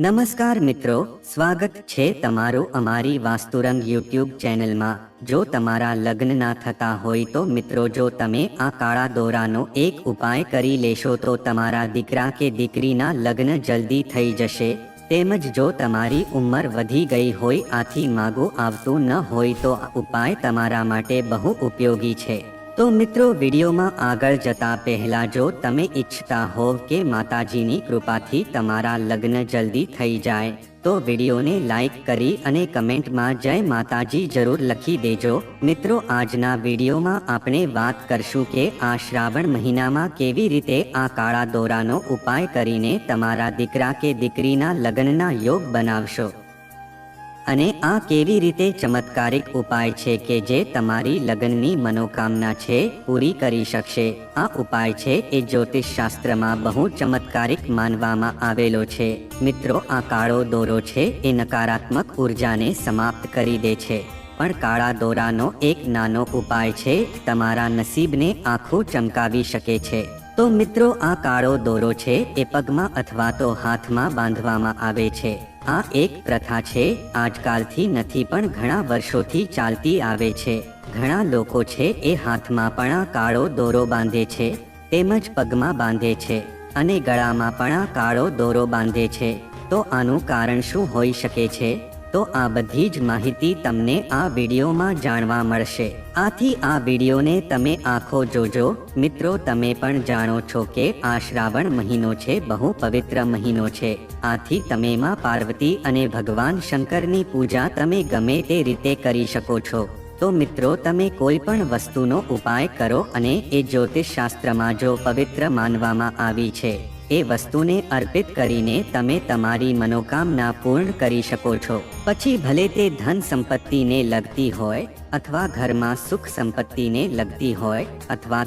નમસ્કાર મિત્રો, સ્વાગત છે તમારું અમારી વાસ્તુરંગ યુટ્યુબ ચેનલમાં। જો તમારા લગ્ન ના થતા હોય તો મિત્રો, જો તમે આ કાળા દોરાનો એક ઉપાય કરી લેશો તો તમારા દીકરા કે દીકરીના લગ્ન જલ્દી થઈ જશે। તેમજ જો તમારી ઉંમર વધી ગઈ હોય, આથી માગું આવતું ન હોય તો આ ઉપાય તમારા માટે બહુ ઉપયોગી છે। તો મિત્રો, વિડીયોમાં આગળ જતા પહેલા જો તમે ઈચ્છતા હોવ કે માતાજીની કૃપાથી તમારા લગ્ન જલ્દી થઈ જાય તો વિડીયોને લાઈક કરી અને કમેન્ટમાં જય માતાજી જરૂર લખી દેજો। મિત્રો, આજના વિડીયોમાં આપણે વાત કરશું કે આ શ્રાવણ મહિનામાં કેવી રીતે આ કાળા દોરાનો ઉપાય કરીને તમારા દીકરા કે દીકરીના લગ્નના યોગ બનાવશો અને આ કેવી રીતે ચમત્કારિક ઉપાય છે કે જે તમારી લગ્નની મનોકામના છે પૂરી કરી શકશે। આ ઉપાય છે એ જ્યોતિષ શાસ્ત્રમાં બહુ ચમત્કારિક માનવામાં આવેલો છે। મિત્રો, આ કાળો દોરો છે એ નકારાત્મક ઉર્જાને સમાપ્ત કરી દે છે, પણ કાળા દોરાનો એક નાનો ઉપાય છે તમારા નસીબને આખું ચમકાવી શકે છે। તો મિત્રો, આ કાળો દોરો છે એ પગમાં અથવા તો હાથમાં બાંધવામાં આવે છે। આ એક પ્રથા છે, આજકાલથી નથી પણ ઘણા વર્ષોથી ચાલતી આવે છે। ઘણા લોકો છે એ હાથમાં પણ આ કાળો દોરો બાંધે છે, તેમજ પગમાં બાંધે છે અને ગળામાં પણ આ કાળો દોરો બાંધે છે। તો આનું કારણ શું હોઈ શકે છે? તો આ બધી જ માહિતી તમને આ વિડીયોમાં જાણવા મળશે। આથી આ વિડીયોને તમે આખો જોજો। મિત્રો, તમે પણ જાણો છો કે આ શ્રાવણ મહિનો છે બહુ પવિત્ર મહિનો છે। આથી તમે માં પાર્વતી અને ભગવાન શંકરની પૂજા તમે ગમે તે રીતે કરી શકો છો। તો મિત્રો, તમે કોઈ પણ વસ્તુનો ઉપાય કરો અને એ જ્યોતિષ શાસ્ત્રમાં જો પવિત્ર માનવામાં આવી છે એ વસ્તુને અર્પિત કરીને તમે તમારી મનોકામના પૂર્ણ કરી શકો છો। પછી ભલે તે ધન સંપત્તિને લગતી હોય અથવા ઘરમાં સુખ સંપત્તિને લગતી હોય અથવા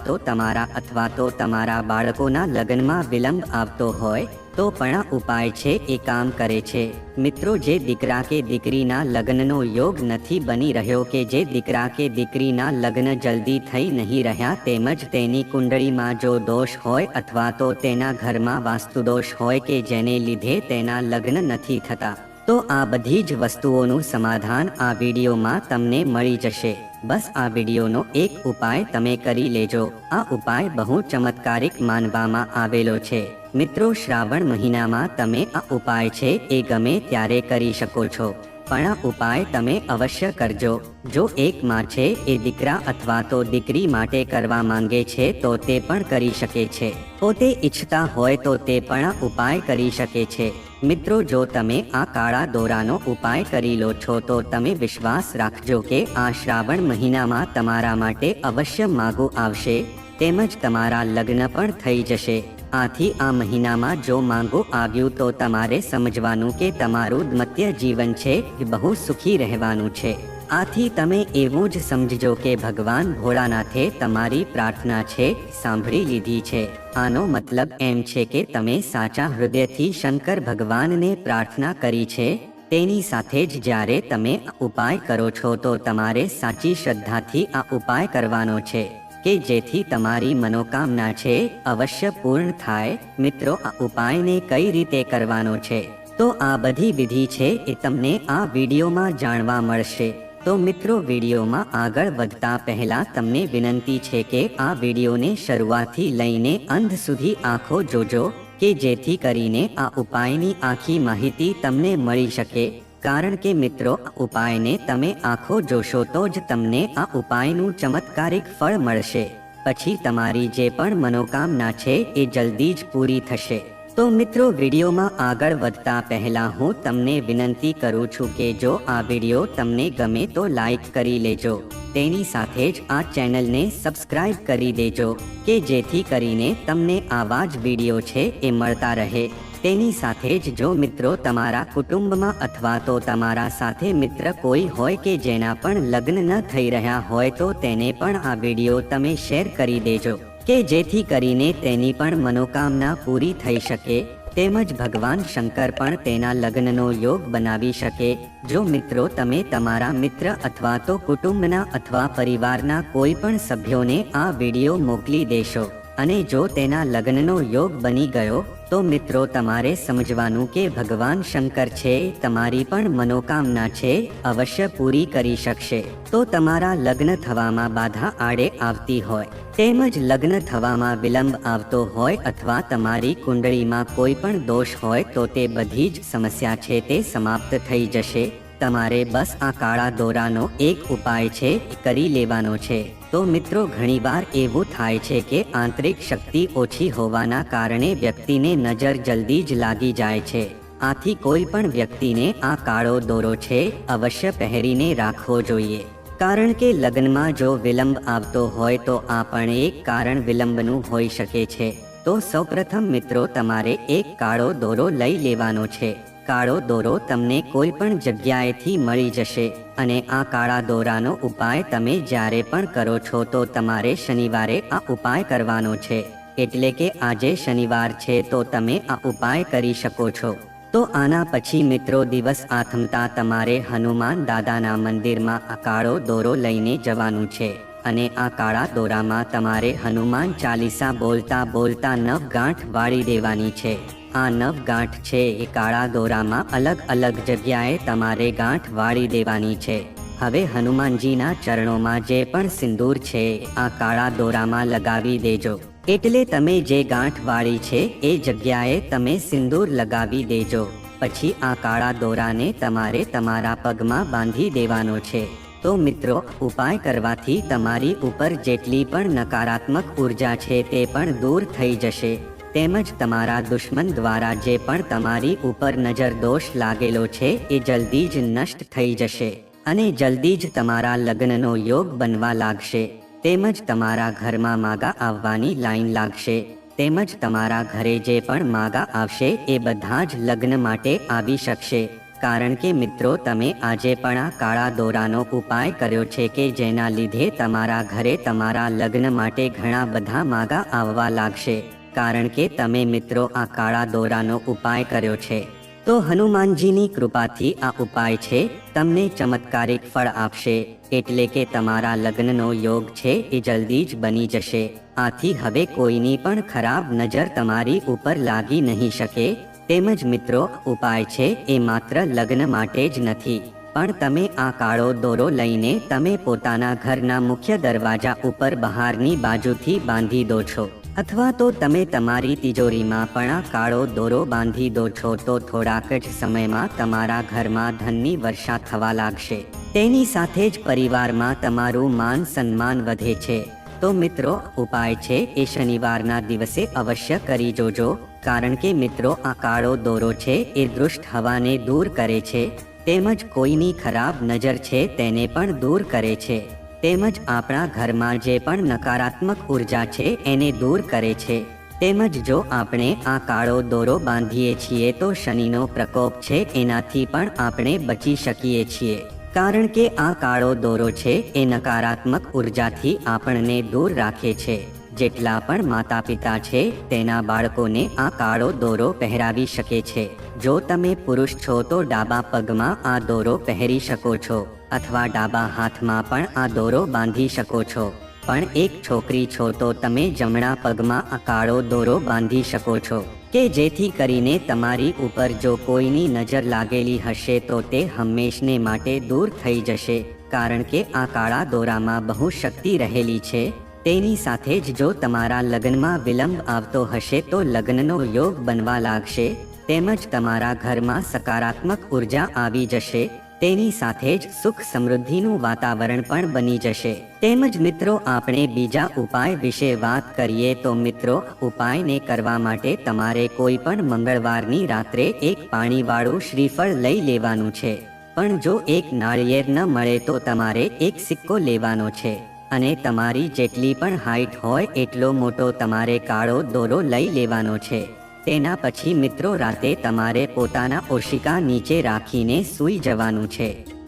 તો તમારા બાળકોના લગ્નમાં વિલંબ આવતો હોય તો પણ આ ઉપાય છે એ કામ કરે છે। મિત્રો, જે દીકરા કે દીકરીના લગ્નનો યોગ નથી બની રહ્યો કે જે દીકરા કે દીકરીના લગ્ન જલ્દી થઈ નહીં રહ્યા, તેમજ તેની કુંડળીમાં જો દોષ હોય અથવા તો તેના ઘરમાં વાસ્તુદોષ હોય કે જેને લીધે તેના લગ્ન નથી થતા, તો આ બધી જ વસ્તુઓનું સમાધાન આ વિડીયોમાં તમને મળી જશે। બસ આ વિડીયોનો એક ઉપાય તમે કરી લેજો। આ ઉપાય બહુ ચમત્કારિક માનવામાં આવેલો છે। મિત્રો, શ્રાવણ મહિનામાં તમે આ ઉપાય છે એ ગમે ત્યારે કરી શકો છો, પણ આ ઉપાય તમે અવશ્ય કરજો। જો એક માં છે એ દીકરા અથવા તો દીકરી માટે કરવા માંગે છે તો તે પણ કરી શકે છે। પોતે ઈચ્છતા હોય તો તે પણ આ ઉપાય કરી શકે છે। મિત્રો, જો તમે આ કાળા દોરાનો ઉપાય કરી લો છો તો તમે વિશ્વાસ રાખજો કે આ શ્રાવણ મહિનામાં તમારા માટે અવશ્ય માગું આવશે, તેમજ તમારા લગ્ન પણ થઈ જશે। આથી આ મહિનામાં જો માંગું આવ્યું તો તમારે સમજવાનું કે તમારું દાંપત્ય જીવન છે એ બહુ સુખી રહેવાનું છે। આથી તમે એવું જ સમજજો કે ભગવાન ભોળાનાથે તમારી પ્રાર્થના છે સાંભળી લીધી છે। આનો મતલબ એમ છે કે તમે સાચા હૃદયથી શંકર ભગવાનને પ્રાર્થના કરી છે। તેની સાથે જ જ્યારે તમે આ ઉપાય કરો છો તો તમારે સાચી શ્રદ્ધાથી આ ઉપાય કરવાનો છે કે જેથી તમારી મનોકામના છે અવશ્ય પૂર્ણ થાય। મિત્રો, આ ઉપાયને કઈ રીતે કરવાનો છે તો આ બધી વિધિ છે એ તમને આ વિડીયોમાં જાણવા મળશે। તો મિત્રો, વિડીયોમાં આગળ વધતા પહેલા તમને વિનંતી છે કે આ વિડીયોને શરૂઆતથી લઈને અંત સુધી આખો જોજો કે જેથી કરીને આ ઉપાયની આખી માહિતી તમને મળી શકે। કારણ કે મિત્રો, આ ઉપાયને તમે આખો જોશો તો જ તમને આ ઉપાયનું ચમત્કારિક ફળ મળશે। પછી તમારી જે પણ મનોકામના છે એ જલ્દી જ પૂરી થશે। તો મિત્રો, વિડીયોમાં આગળ વધતા પહેલા હું તમને વિનંતી કરું છું કે જો આ વિડીયો તમને ગમે તો લાઈક કરી લેજો। તેની સાથે જ આ ચેનલને સબસ્ક્રાઇબ કરી દેજો કે જેથી કરીને તમને આવા જ વિડીયો છે એ મળતા રહે। તેની સાથે જ જો મિત્રો તમારા કુટુંબમાં અથવા તો તમારા સાથે મિત્ર કોઈ હોય કે જેના પણ લગ્ન ન થઈ રહ્યા હોય તો તેને પણ આ વિડીયો તમે શેર કરી દેજો કે જેથી કરીને તેની પણ મનોકામના પૂરી થઈ શકે, તેમજ ભગવાન શંકર પણ તેના લગ્નનો યોગ બનાવી શકે। જો મિત્રો તમે તમારા મિત્ર અથવા તો કુટુંબના અથવા પરિવારના કોઈ પણ સભ્યોને આ વિડીયો મોકલી દેશો અને જો તેના લગ્નનો યોગ બની ગયો તો મિત્રો તમારે સમજવાનું કે ભગવાન શંકર છે તમારી પણ મનોકામના છે અવશ્ય પૂરી કરી શકશે. તો તમારા લગ્ન થવામાં બાધા આડે આવતી હોય તેમજ લગ્ન થવામાં વિલંબ આવતો હોય અથવા તમારી કુંડળીમાં કોઈ પણ દોષ હોય તો તે બધી જ સમસ્યા છે તે સમાપ્ત થઈ જશે. તમારે બસ આ કાળા દોરાનો એક ઉપાય છે કરી લેવાનો છે. તો મિત્રો ઘણીવાર એવું થાય છે કે આંતરિક શક્તિ ઓછી હોવાના કારણે વ્યક્તિને નજર જલ્દી જ લાગી જાય છે. આથી કોઈ પણ વ્યક્તિને આ કાળો દોરો છે અવશ્ય પહેરીને રાખવો જોઈએ. કારણ કે લગ્નમાં જો વિલંબ આવતો હોય તો આ પણ એક કારણ વિલંબનું હોઈ શકે છે. તો સૌપ્રથમ મિત્રો તમારે એક કાળો દોરો લઈ લેવાનો છે. કાળો દોરો તમને કોઈ પણ જગ્યાએથી મળી જશે અને આ કાળા દોરાનો ઉપાય તમે જ્યારે પણ કરો છો તો તમારે શનિવારે આ ઉપાય કરવાનો છે. એટલે કે આજે શનિવાર છે તો તમે આ ઉપાય કરી શકો છો. તો આના પછી મિત્રો દિવસ આથમતા તમારે હનુમાન દાદાના મંદિરમાં આ કાળો દોરો લઈને જવાનું છે અને આ કાળા દોરામાં તમારે હનુમાન ચાલીસા બોલતા બોલતા 9 ગાંઠ વાળી દેવાની છે. આ 9 ગાંઠ છે એ કાળા દોરામાં અલગ અલગ જગ્યાએ તમારે ગાંઠ વાળી દેવાની છે. હવે હનુમાનજીના ચરણોમાં જે પણ સિંદૂર છે આ કાળા દોરામાં લગાવી દેજો. એટલે તમે જે ગાંઠ વાળી છે એ જગ્યાએ તમે સિંદૂર લગાવી દેજો. પછી આ કાળા દોરાને તમારે તમારા પગમાં બાંધી દેવાનો છે. તો મિત્રો ઉપાય કરવાથી તમારી ઉપર જેટલી પણ નકારાત્મક ઉર્જા છે તે પણ દૂર થઈ જશે. તેમજ તમારા દુશ્મન દ્વારા જે પણ તમારી ઉપર નજર દોષ લાગેલો છે એ જલ્દી જ નષ્ટ થઈ જશે અને જલ્દી જ તમારા લગ્નનો યોગ બનવા લાગશે. તેમજ તમારા ઘરમાં માગા આવવાની લાઈન લાગશે. તેમજ તમારા ઘરે જે પણ માગા આવશે એ બધા જ લગ્ન માટે આવી શકશે. કારણ કે મિત્રો તમે આજે પણ આ કાળા દોરાનો ઉપાય કર્યો છે કે જેના લીધે તમારા ઘરે તમારા લગ્ન માટે ઘણા બધા માગા આવવા લાગશે. કારણ કે તમે મિત્રો આ કાળા દોરાનો ઉપાય કર્યો છે. તો હનુમાનજીની કૃપાથી આ ઉપાય છે તમને ચમત્કારિક ફળ આપશે. એટલે કે તમારા લગ્નનો યોગ છે એ જલ્દી જ બની જશે. આથી હવે કોઈની પણ ખરાબ નજર તમારી ઉપર લાગી નહીં શકે. તેમજ મિત્રો ઉપાય છે એ માત્ર લગ્ન માટે જ નથી પણ તમે આ કાળો દોરો લઈને તમે પોતાના ઘરના મુખ્ય દરવાજા ઉપર બહારની બાજુથી બાંધી દો છો અથવા તો તમે તમારી તિજોરીમાં પણ આ કાળો દોરો બાંધી દો છો તો થોડાક જ સમયમાં તમારા ઘરમાં ધનની વર્ષા થવા લાગશે. તેની સાથે જ પરિવારમાં તમારું માન સન્માન વધે છે. તો મિત્રો ઉપાય છે એ શનિવારના દિવસે અવશ્ય કરી જોજો. કારણ કે મિત્રો આ કાળો દોરો છે એ દુષ્ટ હવાને દૂર કરે છે. તેમજ કોઈની ખરાબ નજર છે તેને પણ દૂર કરે છે. તેમજ આપણા ઘરમાં જે પણ નકારાત્મક ઉર્જા છે એને દૂર કરે છે. તેમજ જો આપણે આ કાળો દોરો બાંધીએ છીએ તો શનિનો પ્રકોપ છે એનાથી પણ આપણે બચી શકીએ છીએ. કારણ કે આ કાળો દોરો છે એ નકારાત્મક ઉર્જાથી આપણને દૂર રાખે છે. જેટલા પણ માતા પિતા છે તેના બાળકોને આ કાળો દોરો પહેરાવી શકે છે. જો તમે પુરુષ છો તો ડાબા પગમાં આ દોરો પહેરી શકો છો અથવા ડાબા હાથમાં પણ આ દોરો બાંધી શકો છો. પણ એક છોકરી છો તો તમે જમણા પગમાં આ કાળો દોરો બાંધી શકો છો કે જેથી કરીને તમારી ઉપર જો કોઈની નજર લાગેલી હશે તો તે હંમેશને માટે દૂર થઈ જશે. કારણ કે આ કાળા દોરામાં બહુ શક્તિ રહેલી છે. તેની સાથે જ જો તમારા લગ્નમાં વિલંબ આવતો હશે તો લગ્નનો યોગ બનવા લાગશે. તેમજ તમારા ઘરમાં સકારાત્મક ઉર્જા આવી જશે. તેની સાથે જ સુખ સમૃદ્ધિનું વાતાવરણ પણ બની જશે. તેમજ મિત્રો આપણે બીજા ઉપાય વિશે વાત કરીએ તો મિત્રો ઉપાયને કરવા માટે તમારે કોઈ પણ મંગળવારની રાત્રે એક પાણીવાળું શ્રીફળ લઈ લેવાનું છે. પણ જો એક નાળિયેર ન મળે તો તમારે એક સિક્કો લેવાનો છે અને તમારી જેટલી પણ હાઈટ હોય એટલો મોટો તમારે કાળો દોરો લઈ લેવાનો છે. તેના પછી મિત્રો રાતે તમારે પોતાના ઓશિકા નીચે રાખીને સૂઈ જવાનું છે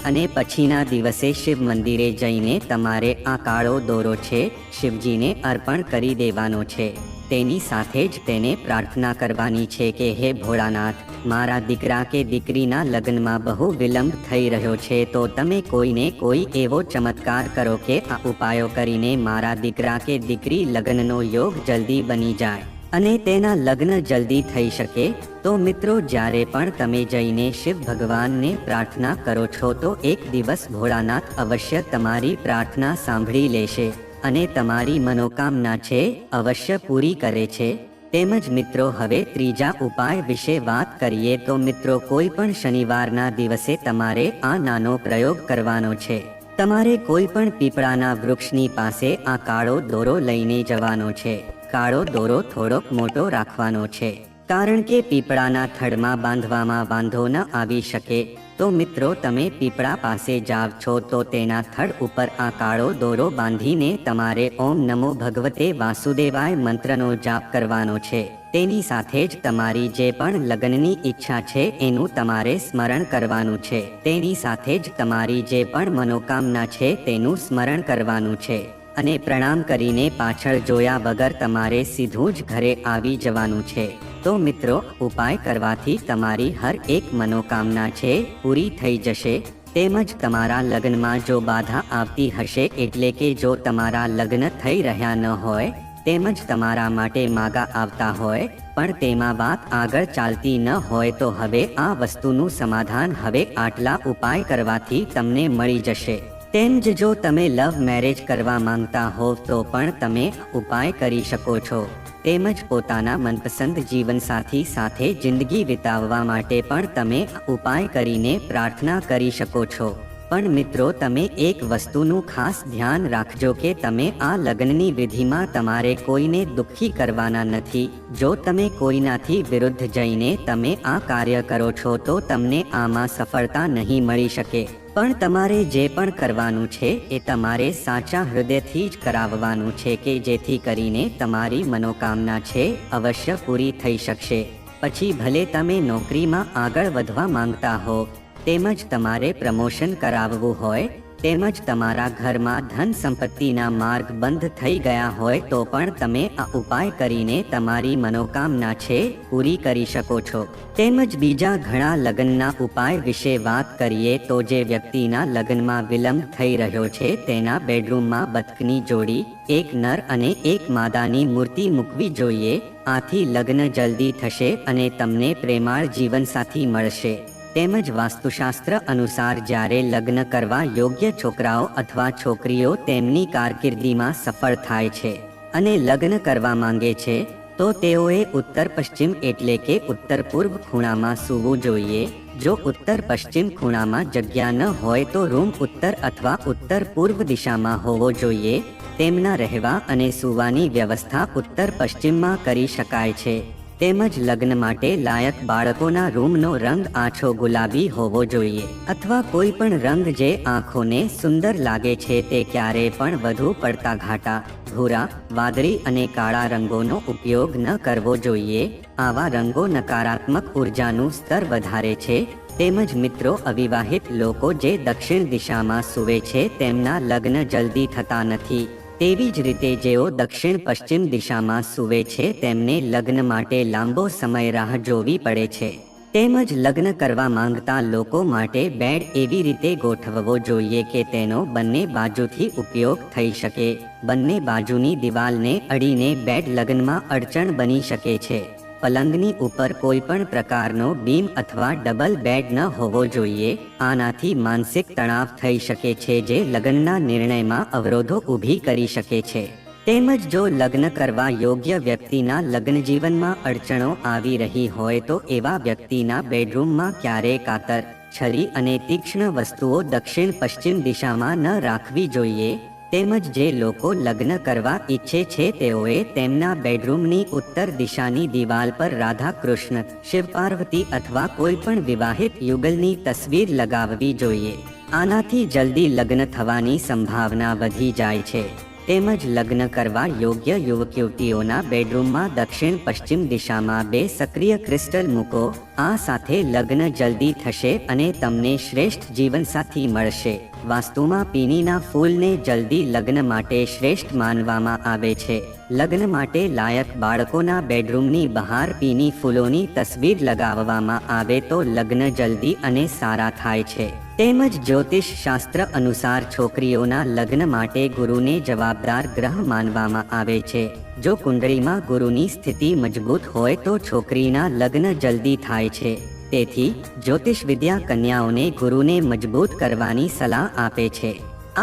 અને પછીના દિવસે શિવ મંદિરે જઈને તમારે આ કાળો દોરો છે શિવજીને અર્પણ કરી દેવાનો છે. તેની સાથે જ તેને પ્રાર્થના કરવાની છે કે હે ભોળાનાથ, મારા દીકરા કે દીકરીના લગ્નમાં બહુ વિલંબ થઈ રહ્યો છે, તો તમે કોઈને કોઈ એવો ચમત્કાર કરો કે આ ઉપાયો કરીને મારા દીકરા કે દીકરી લગ્નનો યોગ જલ્દી બની જાય અને તેના લગ્ન જલ્દી થઈ શકે. તો મિત્રો, જ્યારે પણ તમે જઈને શિવ ભગવાનને પ્રાર્થના કરો છો તો એક દિવસ ભોળાનાથ અવશ્ય તમારી પ્રાર્થના સાંભળી લેશે અને તમારી મનોકામના છે અવશ્ય પૂરી કરે છે. તેમજ મિત્રો, હવે ત્રીજા ઉપાય વિશે વાત કરીએ તો મિત્રો, કોઈ પણ શનિવારના દિવસે તમારે આ નાનો પ્રયોગ કરવાનો છે. તમારે કોઈ પણ પીપળાના વૃક્ષની પાસે આ કાળો દોરો લઈને જવાનો છે. કાળો દોરો થોડોક મોટો રાખવાનો છે, કારણ કે પીપળાના થડમાં બાંધવામાં વાંધો ન આવી શકે. તો મિત્રો, તમે પીપળા પાસે જાવ છો તો તેના થડ ઉપર આ કાળો દોરો બાંધીને તમારે ઓમ નમો ભગવતે વાસુદેવાય મંત્રનો જાપ કરવાનો છે. તેની સાથે જ તમારી જે પણ લગ્નની ઈચ્છા છે એનું તમારે સ્મરણ કરવાનું છે. તેની સાથે જ તમારી જે પણ મનોકામના છે તેનું સ્મરણ કરવાનું છે અને પ્રણામ કરીને પાછળ જોયા વગર તમારે સીધું જ ઘરે આવી જવાનું છે. તો મિત્રો, ઉપાય કરવાથી તમારી હર એક મનોકામના છે પૂરી થઈ જશે. તેમજ તમારા લગ્નમાં જો બાધા આવતી હશે, એટલે કે જો તમારા લગ્ન થઈ રહ્યા ન હોય તેમજ તમારા માટે માગા આવતા હોય પણ તેમાં વાત આગળ ચાલતી ન હોય, તો હવે આ વસ્તુનું સમાધાન હવે આટલા ઉપાય કરવાથી તમને મળી જશે. તેમ જ જો તમે લવ મેરેજ કરવા માંગતા હોવ તો પણ તમે ઉપાય કરી શકો છો. તેમજ પોતાના મનપસંદ જીવનસાથી સાથે જિંદગી વિતાવવા માટે પણ તમે ઉપાય કરીને પ્રાર્થના કરી શકો છો. પણ મિત્રો, તમે એક વસ્તુનું ખાસ ધ્યાન રાખજો કે તમે આ લગ્નની વિધિમાં તમારે કોઈને દુઃખી કરવાના નથી. જો તમે કોઈનાથી વિરુદ્ધ જઈને તમે આ કાર્ય કરો છો તો તમને આમાં સફળતા નહીં મળી શકે. પણ તમારે જે પણ કરવાનું છે એ તમારે સાચા હૃદયથી જ કરાવવાનું છે, કે જેથી કરીને તમારી મનોકામના છે અવશ્ય પૂરી થઈ શકશે. પછી ભલે તમે નોકરીમાં આગળ વધવા માંગતા હો, તેમજ તમારે પ્રમોશન કરાવવું હોય, તેમજ તમારા ઘરમાં ધન સંપત્તિના માર્ગ બંધ થઈ ગયા હોય, તો પણ તમે આ ઉપાય કરીને તમારી મનોકામના છે પૂરી કરી શકો છો. તેમજ બીજા ઘણા લગ્નના ઉપાય વિશે વાત કરીએ તો જે વ્યક્તિના લગ્નમાં વિલંબ થઈ રહ્યો છે તેના બેડરૂમમાં બતકની જોડી, એક નર અને એક માદાની મૂર્તિ મૂકવી જોઈએ. આથી લગ્ન જલ્દી થશે અને તમને પ્રેમાળ જીવનસાથી મળશે. તેમજ વાસ્તુશાસ્ત્ર અનુસાર જ્યારે લગ્ન કરવા યોગ્ય છોકરાઓ અથવા છોકરીઓ તેમની કારકિર્દીમાં સફળ થાય છે અને લગ્ન કરવા માંગે છે તો તેઓએ ઉત્તર પશ્ચિમ એટલે કે ઉત્તર પૂર્વ ખૂણામાં સૂવું જોઈએ. જો ઉત્તર પશ્ચિમ ખૂણામાં જગ્યા ન હોય તો રૂમ ઉત્તર અથવા ઉત્તર પૂર્વ દિશામાં હોવો જોઈએ. તેમના રહેવા અને સૂવાની વ્યવસ્થા ઉત્તર પશ્ચિમમાં કરી શકાય છે. તેમજ લગ્ન માટે લાયક બાળકોના રૂમનો રંગ આછો ગુલાબી હોવો જોઈએ અથવા કોઈ પણ રંગ જે આંખોને સુંદર લાગે છે. તે ક્યારેય પણ વધુ પડતા ઘાટા, ભૂરા, વાદળી અને કાળા રંગોનો ઉપયોગ ન કરવો જોઈએ. આવા રંગો નકારાત્મક ઉર્જાનું સ્તર વધારે છે. તેમજ મિત્રો, અવિવાહિત લોકો જે દક્ષિણ દિશામાં સૂવે છે તેમના લગ્ન જલ્દી થતા નથી. તેવી જ રીતે જેઓ દક્ષિણ પશ્ચિમ દિશામાં સૂવે છે તેમને લગ્ન માટે લાંબો સમય રાહ જોવી પડે છે. તેમજ લગ્ન કરવા માંગતા લોકો માટે બેડ એવી રીતે ગોઠવવો જોઈએ કે તેનો બંને બાજુથી ઉપયોગ થઈ શકે. બંને બાજુની દિવાલને અડીને બેડ લગ્નમાં અડચણ બની શકે છે. પલંગની ઉપર કોઈ પણ પ્રકારનો બીમ અથવા ડબલ બેડ ન હોવો જોઈએ. આનાથી માનસિક તણાવ થઈ શકે છે જે લગ્નના નિર્ણયમાં અવરોધો ઊભી કરી શકે છે. તેમજ જો લગ્ન કરવા યોગ્ય વ્યક્તિના લગ્ન જીવનમાં અડચણો આવી રહી હોય તો એવા વ્યક્તિના બેડરૂમમાં ક્યારેય કાતર, છરી અને તીક્ષ્ણ વસ્તુઓ દક્ષિણ પશ્ચિમ દિશામાં ન રાખવી જોઈએ. તેમજ જે લોકો લગ્ન કરવા ઈચ્છે છે તેઓએ તેમના બેડરૂમની ઉત્તર દિશાની દિવાલ પર રાધા કૃષ્ણ, શિવ પાર્વતી અથવા કોઈ પણ વિવાહિત યુગલની તસવીર લગાવવી જોઈએ. આનાથી જલ્દી લગ્ન થવાની સંભાવના વધી જાય છે. તેમજ લગ્ન કરવા યોગ્ય યુવક યુવતીઓના બેડરૂમમાં દક્ષિણ પશ્ચિમ દિશામાં 2 સક્રિય ક્રિસ્ટલ મૂકો. આ સાથે લગ્ન જલ્દી થશે અને તમને શ્રેષ્ઠ જીવનસાથી મળશે. વાસ્તુમાં પીનીના ફૂલને જલ્દી લગ્ન માટે શ્રેષ્ઠ માનવામાં આવે છે. લગ્ન માટે લાયક બાળકોના બેડરૂમની બહાર પીની ફૂલોની તસવીર લગાવવામાં આવે તો લગ્ન જલ્દી અને સારા થાય છે. તેમજ જ્યોતિષ શાસ્ત્ર અનુસાર છોકરીઓના લગ્ન માટે ગુરુને જવાબદાર ગ્રહ માનવામાં આવે છે. જો કુંડળીમાં ગુરુની સ્થિતિ મજબૂત હોય તો છોકરીના લગ્ન જલ્દી થાય છે. તેથી જ્યોતિષ વિદ્યા કન્યાઓને ગુરુને મજબૂત કરવાની સલાહ આપે છે.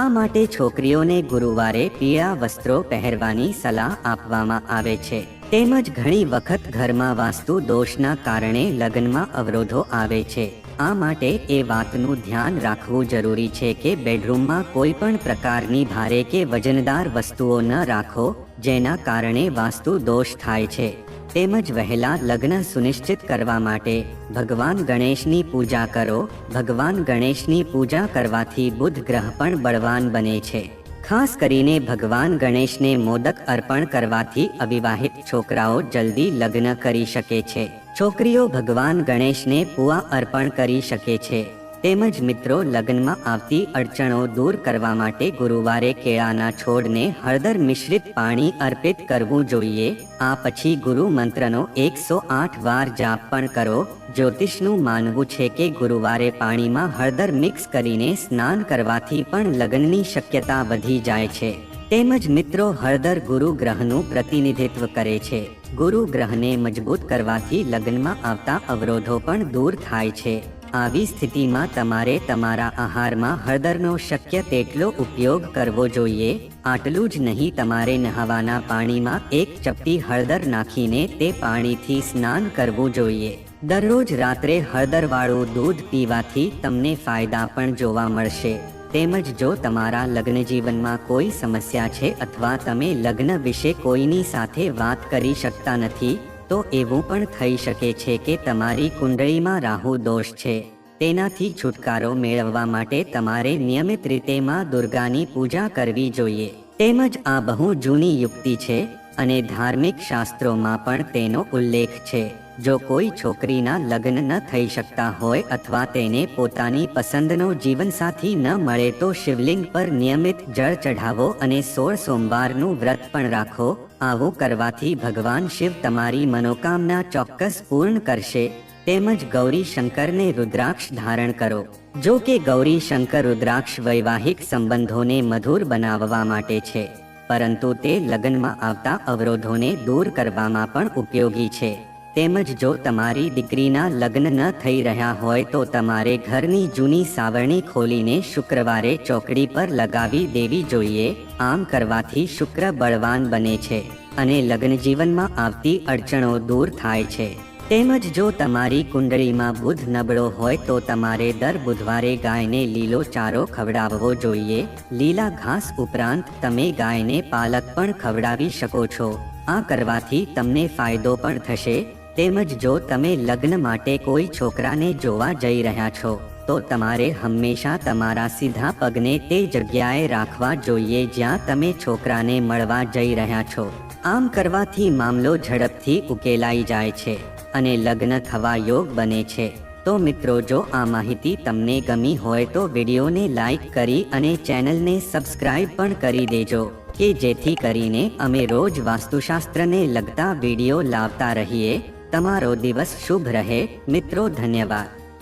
આ માટે છોકરીઓને ગુરુવારે પીળા વસ્ત્રો પહેરવાની સલાહ આપવામાં આવે છે. તેમજ ઘણી વખત ઘરમાં વાસ્તુ દોષના કારણે લગ્નમાં અવરોધો આવે છે. આ માટે એ વાતનું ધ્યાન રાખવું જરૂરી છે કે બેડરૂમમાં કોઈ પણ પ્રકારની ભારે કે વજનદાર વસ્તુઓ ન રાખો, જેના કારણે વાસ્તુ દોષ થાય છે. તેમજ વહેલા લગ્ન સુનિશ્ચિત કરવા માટે ભગવાન ગણેશની પૂજા કરો. ભગવાન ગણેશની પૂજા કરવાથી બુધ ગ્રહ પણ બળવાન બને છે. ખાસ કરીને ભગવાન ગણેશને મોદક અર્પણ કરવાથી અવિવાહિત છોકરાઓ જલ્દી લગ્ન કરી શકે છે. છોકરીઓ ભગવાન ગણેશને પુઆ અર્પણ કરી શકે છે. તેમજ મિત્રો, લગ્નમાં આવતી અડચણો દૂર કરવા માટે ગુરુવારે કેળાના છોડને હળદર મિશ્રિત પાણી અર્પિત કરવું જોઈએ. આ પછી ગુરુ મંત્રનો 108 વાર જાપ પણ કરો. જ્યોતિષનું માનવું છે કે ગુરુવારે પાણીમાં હળદર મિક્સ કરીને સ્નાન કરવાથી પણ લગ્નની શક્યતા વધી જાય છે. તેમજ મિત્રો, હળદર ગુરુ ગ્રહનું પ્રતિનિધિત્વ કરે છે. ગુરુ ગ્રહને મજબૂત કરવાથી લગ્નમાં આવતા અવરોધો પણ દૂર થાય છે. આવી સ્થિતિમાં તમારે તમારા આહારમાં હળદરનો શક્ય તેટલો ઉપયોગ કરવો જોઈએ. આટલું જ નહીં, તમારે નહાવાના પાણીમાં 1 ચપટી હળદર નાખીને તે પાણીથી સ્નાન કરવું જોઈએ. દરરોજ રાત્રે હળદરવાળું દૂધ પીવાથી તમને ફાયદા પણ જોવા મળશે. તેમજ જો તમારા લગ્ન જીવનમાં કોઈ સમસ્યા છે અથવા તમે લગ્ન વિશે કોઈની સાથે વાત કરી શકતા નથી, તો એવું પણ થઈ શકે છે કે તમારી કુંડળીમાં રાહુ દોષ છે. તેનાથી છુટકારો મેળવવા માટે તમારે નિયમિત રીતે માં દુર્ગાની પૂજા કરવી જોઈએ. તેમજ આ બહુ જૂની યુક્તિ છે અને ધાર્મિક શાસ્ત્રોમાં પણ તેનો ઉલ્લેખ છે. જો કોઈ છોકરીના લગ્ન ન થઈ શકતા હોય અથવા તેને પોતાની પસંદનો જીવનસાથી ન મળે તો શિવલિંગ પર નિયમિત જળ ચઢાવો અને 16 સોમવારનું વ્રત પણ રાખો. આવું કરવાથી ભગવાન શિવ તમારી મનોકામના ચોક્કસ પૂર્ણ કરશે. તેમજ ગૌરી શંકરને રુદ્રાક્ષ ધારણ કરો. જો કે ગૌરી શંકર રુદ્રાક્ષ વૈવાહિક સંબંધોને મધુર બનાવવા માટે છે, પરંતુ તે લગ્નમાં આવતા અવરોધોને દૂર કરવામાં પણ ઉપયોગી છે. તેમજ જો તમારી દીકરીના લગ્ન ન થઈ રહ્યા હોય તો તમારે ઘરની જૂની સાવરણી ખોલીને શુક્રવારે ચોકડી પર લગાવી દેવી જોઈએ. આમ કરવાથી શુક્ર બળવાન બને છે અને લગ્ન જીવનમાં આવતી અડચણો દૂર થાય છે. તેમજ જો તમારી કુંડળીમાં બુધ નબળો હોય તો તમારે દર બુધવારે ગાયને લીલો ચારો ખવડાવવો જોઈએ. લીલા ઘાસ ઉપરાંત તમે ગાયને પાલક પણ ખવડાવી શકો છો. આ કરવાથી તમને ફાયદો પણ થશે. તેમજ જો તમે લગ્ન માટે કોઈ છોકરાને જોવા જઈ રહ્યા છો તો તમારે હંમેશા તમારા સીધા પગને તે જગ્યાએ રાખવા જોઈએ જ્યાં તમે છોકરાને મળવા જઈ રહ્યા છો. આમ કરવાથી મામલો ઝડપથી ઉકેલાઈ જાય છે અને લગ્ન થવા યોગ બને છે. તો મિત્રો, જો આ માહિતી તમને ગમી હોય તો વિડીયોને લાઈક કરી અને ચેનલને સબસ્ક્રાઇબ પણ કરી દેજો કે જેથી કરીને અમે રોજ વાસ્તુશાસ્ત્રને લગતા વિડીયો લાવતા રહીએ. તમારો દિવસ શુભ રહે મિત્રો. ધન્યવાદ.